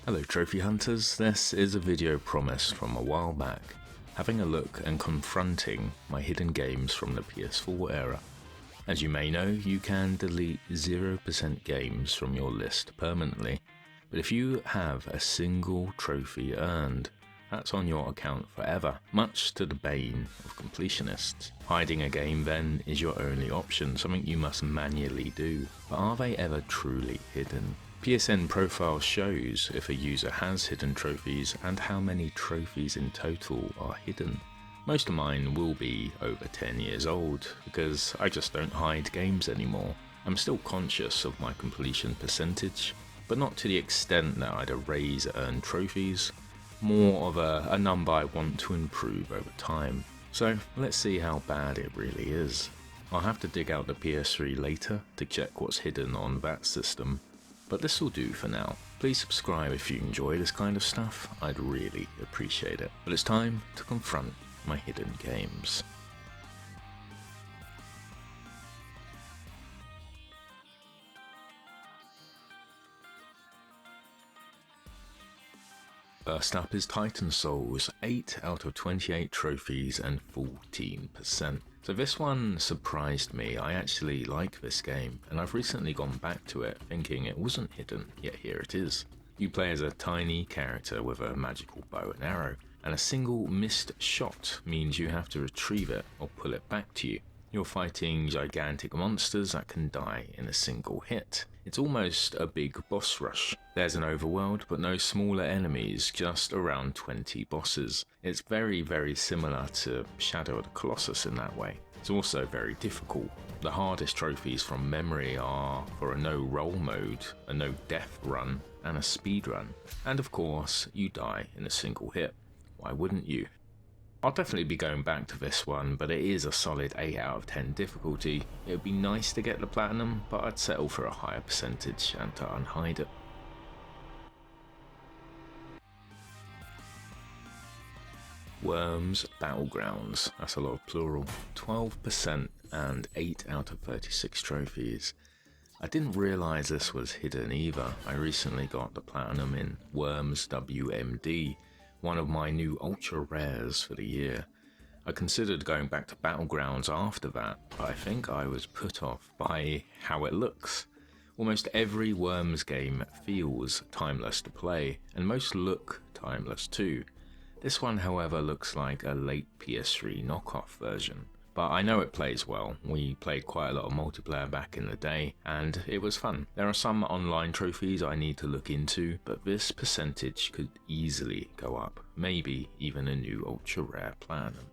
Hello trophy hunters, this is a video promised from a while back, having a look and confronting my hidden games from the PS4 era. As you may know, you can delete 0% games from your list permanently, but if you have a single trophy earned, that's on your account forever, much to the bane of completionists. Hiding a game then is your only option, something you must manually do, but are they ever truly hidden? PSNprofiles shows if a user has hidden trophies and how many trophies in total are hidden. Most of mine will be over 10 years old because I just don't hide games anymore. I'm still conscious of my completion percentage, but not to the extent that I'd erase earned trophies, more of a number I want to improve over time. So let's see how bad it really is. I'll have to dig out the PS3 later to check what's hidden on that system, but this will do for now. Please subscribe if you enjoy this kind of stuff, I'd really appreciate it. But it's time to confront my hidden games. First up is Titan Souls, 8 out of 28 trophies and 14%. So this one surprised me. I actually like this game, and I've recently gone back to it thinking it wasn't hidden, yet here it is. You play as a tiny character with a magical bow and arrow, and a single missed shot means you have to retrieve it or pull it back to you. You're fighting gigantic monsters that can die in a single hit. It's almost a big boss rush. There's an overworld, but no smaller enemies, just around 20 bosses. It's very similar to Shadow of the Colossus in that way. It's also very difficult. The hardest trophies from memory are for a no roll mode, a no death run, and a speed run. And of course, you die in a single hit. Why wouldn't you? I'll definitely be going back to this one, but it is a solid 8 out of 10 difficulty. It would be nice to get the platinum, but I'd settle for a higher percentage and to unhide it. Worms Battlegrounds, that's a lot of plural, 12% and 8 out of 36 trophies. I didn't realise this was hidden either. I recently got the platinum in Worms WMD, one of my new ultra rares for the year. I considered going back to Battlegrounds after that, but I think I was put off by how it looks. Almost every Worms game feels timeless to play, and most look timeless too. This one, however, looks like a late PS3 knockoff version. But I know it plays well. We played quite a lot of multiplayer back in the day, and it was fun. There are some online trophies I need to look into, but this percentage could easily go up, maybe even a new ultra rare platinum.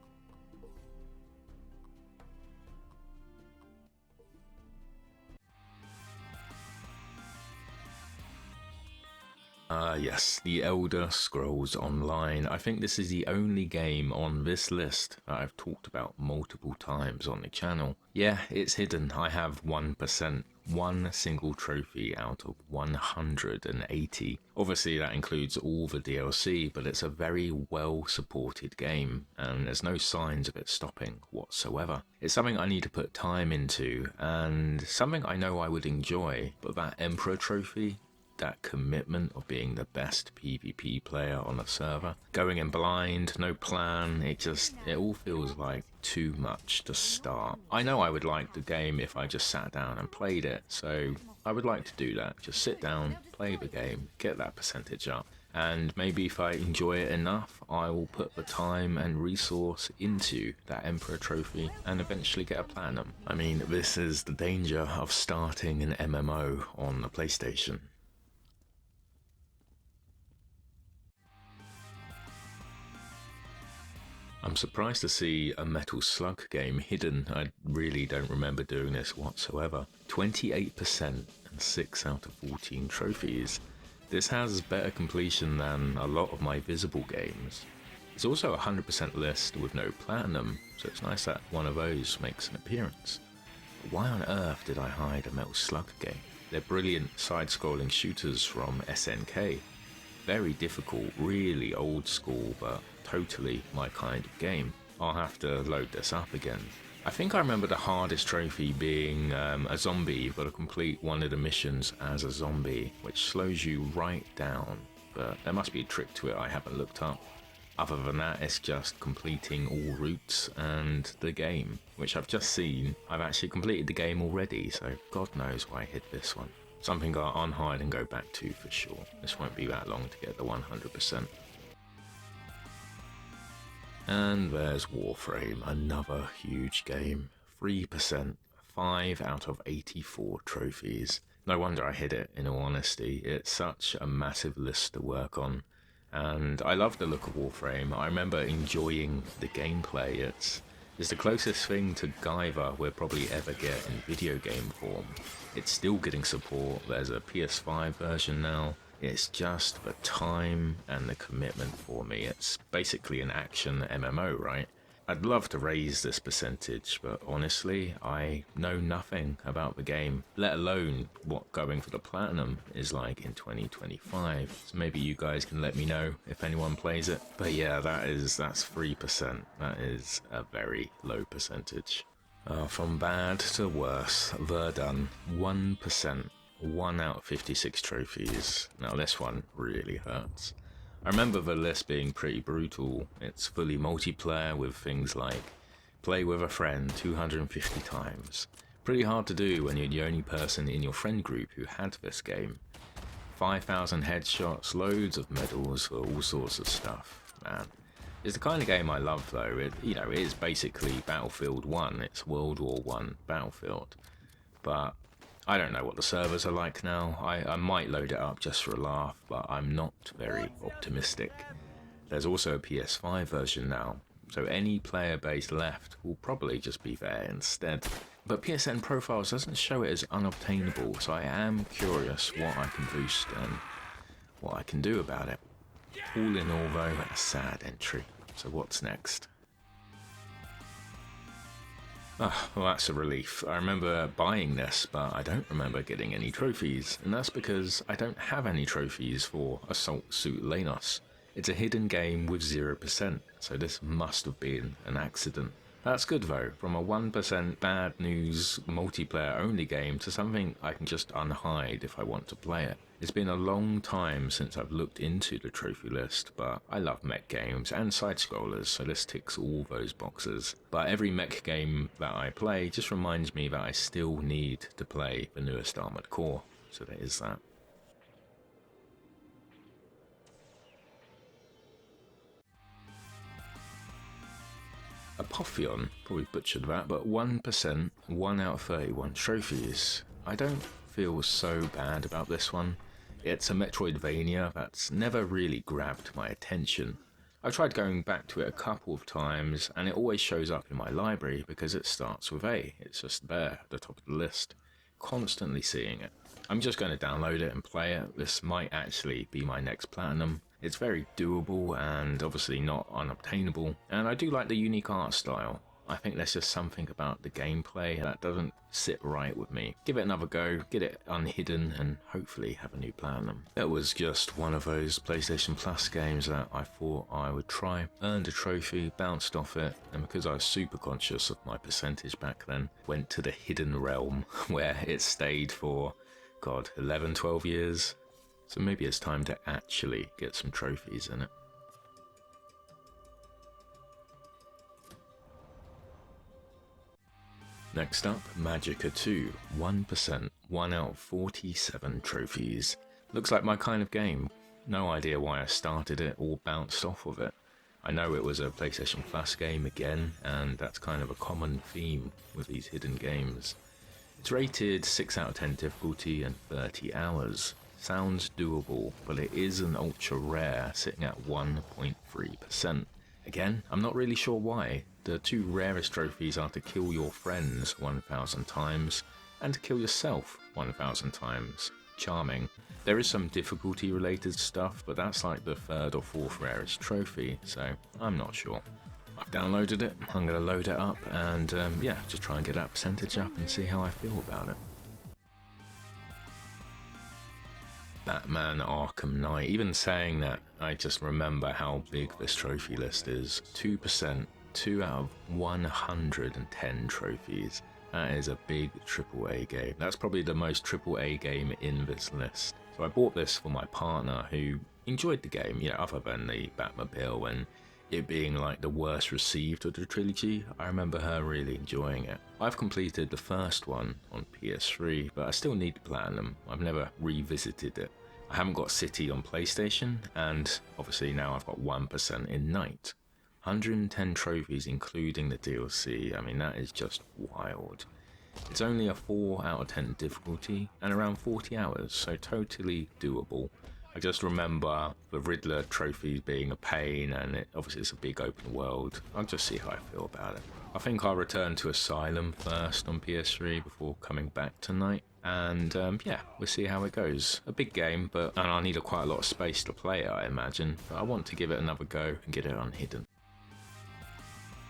Yes, The Elder Scrolls Online. I think this is the only game on this list that I've talked about multiple times on the channel. Yeah, it's hidden. I have 1%. One single trophy out of 180. Obviously that includes all the DLC, but it's a very well supported game and there's no signs of it stopping whatsoever. It's something I need to put time into and something I know I would enjoy, but that Emperor trophy, that commitment of being the best PvP player on a server, going in blind, no plan, it all feels like too much to start. I know I would like the game if I just sat down and played it, so I would like to do that. Just sit down, play the game, get that percentage up, and maybe if I enjoy it enough, I will put the time and resource into that Emperor trophy and eventually get a platinum. I mean, this is the danger of starting an MMO on the PlayStation. I'm surprised to see a Metal Slug game hidden. I really don't remember doing this whatsoever. 28% and 6 out of 14 trophies. This has better completion than a lot of my visible games. It's also a 100% list with no platinum, so it's nice that one of those makes an appearance. But why on earth did I hide a Metal Slug game? They're brilliant side-scrolling shooters from SNK. Very difficult, really old school, but totally my kind of game. I'll have to load this up again. I think I remember the hardest trophy being a zombie. You've got to complete one of the missions as a zombie, which slows you right down but there must be a trick to it I haven't looked up. Other than that, it's just completing all routes and the game, which I've just seen. I've actually completed the game already, so God knows why I hid this one. Something I'll unhide and go back to for sure. This won't be that long to get the 100%. And there's Warframe, another huge game. 3%, 5 out of 84 trophies. No wonder I hid it, in all honesty. It's such a massive list to work on. And I love the look of Warframe. I remember enjoying the gameplay. It's the closest thing to Guyver we'll probably ever get in video game form. It's still getting support. There's a PS5 version now. It's just the time and the commitment for me. It's basically an action MMO, right? I'd love to raise this percentage, but honestly, I know nothing about the game, let alone what going for the platinum is like in 2025. So maybe you guys can let me know if anyone plays it. But yeah, that's 3%. That is a very low percentage. From bad to worse, Verdun, 1%, 1 out of 56 trophies. Now this one really hurts. I remember the list being pretty brutal. It's fully multiplayer with things like play with a friend 250 times. Pretty hard to do when you're the only person in your friend group who had this game. 5,000 headshots, loads of medals for all sorts of stuff. Man, it's the kind of game I love though. It is basically Battlefield 1. It's World War 1 Battlefield. But I don't know what the servers are like now. I might load it up just for a laugh, but I'm not very optimistic. There's also a PS5 version now, so any player base left will probably just be there instead. But PSNprofiles doesn't show it as unobtainable, so I am curious what I can boost and what I can do about it. All in all though, a sad entry. So what's next? Oh, well, that's a relief. I remember buying this, but I don't remember getting any trophies, and that's because I don't have any trophies for Assault Suit Lenos. It's a hidden game with 0%, so this must have been an accident. That's good though, from a 1% bad news multiplayer only game to something I can just unhide if I want to play it. It's been a long time since I've looked into the trophy list, but I love mech games and side-scrollers, so this ticks all those boxes. But every mech game that I play just reminds me that I still need to play the newest Armored Core, so there is that. Apotheon, probably butchered that, but 1%, 1 out of 31 trophies. I don't feel so bad about this one. It's a Metroidvania that's never really grabbed my attention. I've tried going back to it a couple of times, and it always shows up in my library because it starts with A. It's just there at the top of the list. Constantly seeing it. I'm just going to download it and play it. This might actually be my next platinum. It's very doable and obviously not unobtainable, and I do like the unique art style. I think there's just something about the gameplay that doesn't sit right with me. Give it another go, get it unhidden, and hopefully have a new platinum. It was just one of those PlayStation Plus games that I thought I would try. Earned a trophy, bounced off it, and because I was super conscious of my percentage back then, went to the hidden realm where it stayed for, 11, 12 years. So maybe it's time to actually get some trophies in it. Next up, Magicka 2, 1%, 1 out of 47 trophies. Looks like my kind of game. No idea why I started it or bounced off of it. I know it was a PlayStation Plus game again, and that's kind of a common theme with these hidden games. It's rated 6 out of 10 difficulty and 30 hours. Sounds doable, but it is an ultra rare, sitting at 1.3%. Again, I'm not really sure why. The two rarest trophies are to kill your friends 1,000 times, and to kill yourself 1,000 times. Charming. There is some difficulty related stuff, but that's like the 3rd or 4th rarest trophy, so I'm not sure. I've downloaded it, I'm going to load it up, and yeah, just try and get that percentage up and see how I feel about it. Batman Arkham Knight. Even saying that, I just remember how big this trophy list is. 2%, 2 out of 110 trophies. That is a big AAA game. That's probably the most AAA game in this list. So I bought this for my partner who enjoyed the game, you know, other than the Batmobile and it being like the worst received of the trilogy. I remember her really enjoying it. I've completed the first one on PS3, but I still need to Platinum. I've never revisited it. I haven't got City on PlayStation, and obviously now I've got 1% in Night. 110 trophies including the DLC, I mean that is just wild. It's only a 4 out of 10 difficulty and around 40 hours, so totally doable. I just remember the Riddler trophies being a pain, and obviously it's a big open world. I'll just see how I feel about it. I think I'll return to Asylum first on PS3 before coming back tonight. And yeah, we'll see how it goes. A big game, and I'll need quite a lot of space to play it, I imagine. But I want to give it another go and get it on Hidden.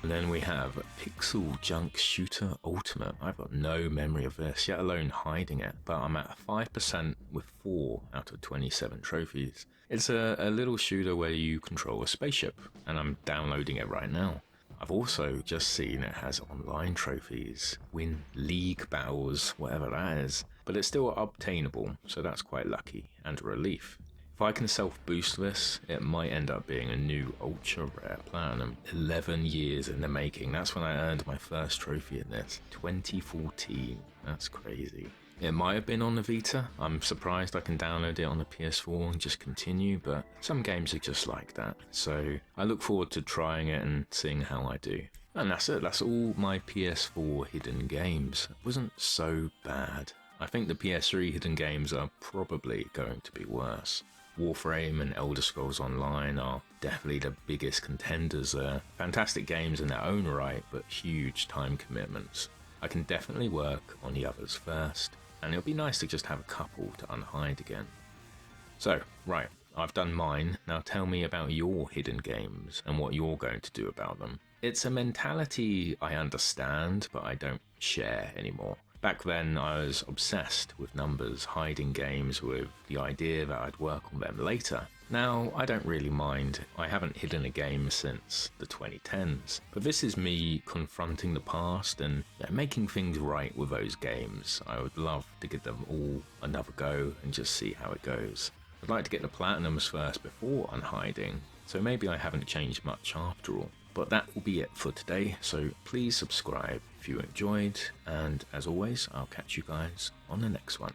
And then we have Pixel Junk Shooter Ultimate. I've got no memory of this, yet alone hiding it, but I'm at 5% with 4 out of 27 trophies. It's a little shooter where you control a spaceship, and I'm downloading it right now. I've also just seen it has online trophies, win league battles, whatever that is, but it's still obtainable, so that's quite lucky and a relief. If I can self-boost this, it might end up being a new ultra-rare platinum. 11 years in the making, that's when I earned my first trophy in this. 2014, that's crazy. It might have been on the Vita. I'm surprised I can download it on the PS4 and just continue, but some games are just like that. So I look forward to trying it and seeing how I do. And that's it, that's all my PS4 hidden games. It wasn't so bad. I think the PS3 hidden games are probably going to be worse. Warframe and Elder Scrolls Online are definitely the biggest contenders there. Fantastic games in their own right, but huge time commitments. I can definitely work on the others first, and it'll be nice to just have a couple to unhide again. So, right, I've done mine, now tell me about your hidden games and what you're going to do about them. It's a mentality I understand, but I don't share anymore. Back then I was obsessed with numbers, hiding games with the idea that I'd work on them later. Now I don't really mind. I haven't hidden a game since the 2010s, but this is me confronting the past and making things right with those games. I would love to give them all another go and just see how it goes. I'd like to get the platinums first before unhiding, so maybe I haven't changed much after all. But that will be it for today, so please subscribe if you enjoyed, and as always, I'll catch you guys on the next one.